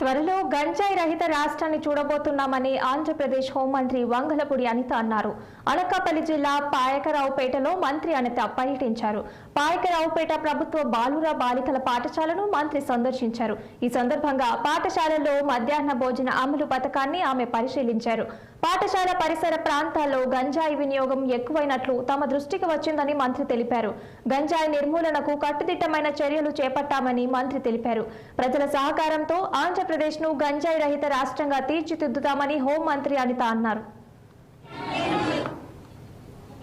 త్వరలో గంజాయి రహిత రాష్ట్రాన్ని చూడబోతున్నామని ఆంధ్రప్రదేశ్ హోంమంత్రి వంగలపూడి అనిత అన్నారు. అనకాపల్లి జిల్లా పాయకరావుపేటలో మంత్రి అనిత పర్యటించారు. పాయకరావుపేట ప్రభుత్వ బాలుర బాలికల పాఠశాలను మంత్రి సందర్శించారు. ఈ సందర్భంగా పాఠశాలలో మధ్యాహ్న భోజన అమలు పథకాన్ని ఆమె పరిశీలించారు. పాఠశాల పరిసర ప్రాంతాల్లో గంజాయి వినియోగం ఎక్కువైనట్లు తమ దృష్టికి వచ్చిందని మంత్రి తెలిపారు. గంజాయి నిర్మూలనకు కట్టుదిట్టమైన చర్యలు చేపట్టామని మంత్రి తెలిపారు. ప్రజల సహకారంతో ఆంధ్రప్రదేశ్ ను గంజాయి రహిత రాష్ట్రంగా తీర్చిదిద్దుతామని హోంమంత్రి అనిత అన్నారు.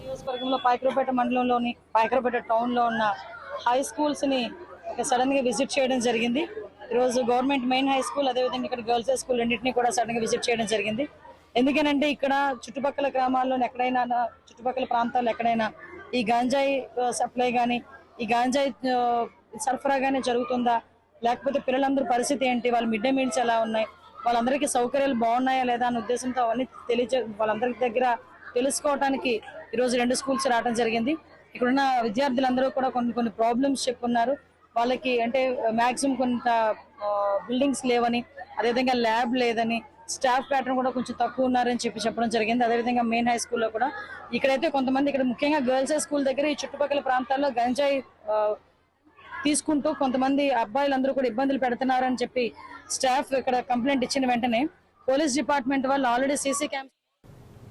నియోజకవర్గంలో పాయకరావుపేట మండలంలోని పాయకరావుపేట టౌన్ లో ఉన్న హై స్కూల్స్ ని సడన్ గా విజిట్ చేయడం జరిగింది. ఈరోజు గవర్నమెంట్ మెయిన్ హై స్కూల్ అదేవిధంగా ఇక్కడ గర్ల్స్ హై స్కూల్ రెండింటినీ కూడా సడన్ గా విజిట్ చేయడం జరిగింది. ఎందుకనంటే ఇక్కడ చుట్టుపక్కల గ్రామాల్లో ఎక్కడైనా చుట్టుపక్కల ప్రాంతాల్లో ఎక్కడైనా ఈ గంజాయి సప్లై కానీ ఈ గంజాయి సరఫరా కానీ జరుగుతుందా, లేకపోతే పిల్లలందరూ పరిస్థితి ఏంటి, వాళ్ళ మిడ్ డే మీల్స్ ఎలా ఉన్నాయి, వాళ్ళందరికీ సౌకర్యాలు బాగున్నాయా లేదా అనే ఉద్దేశంతో అవన్నీ వాళ్ళందరి దగ్గర తెలుసుకోవడానికి ఈరోజు 2 స్కూల్స్ రావడం జరిగింది. ఇక్కడున్న విద్యార్థులందరూ కూడా కొన్ని ప్రాబ్లమ్స్ చెప్పుకున్నారు. వాళ్ళకి అంటే మ్యాక్సిమం కొంత బిల్డింగ్స్ లేవని, అదేవిధంగా ల్యాబ్ లేదని, స్టాఫ్ ప్యాటర్న్ కూడా కొంచెం తక్కువ ఉన్నారని చెప్పడం జరిగింది. అదేవిధంగా మెయిన్ హై స్కూల్లో కూడా ఇక్కడైతే కొంతమంది ఇక్కడ ముఖ్యంగా గర్ల్స్ హై స్కూల్ దగ్గర ఈ చుట్టుపక్కల ప్రాంతాల్లో గంజాయి తీసుకుంటూ కొంతమంది అబ్బాయిలందరూ కూడా ఇబ్బందులు పెడుతున్నారని చెప్పి స్టాఫ్ ఇక్కడ కంప్లైంట్ ఇచ్చిన వెంటనే పోలీస్ డిపార్ట్మెంట్ వాళ్ళు ఆల్రెడీ సీసీ క్యామ్స్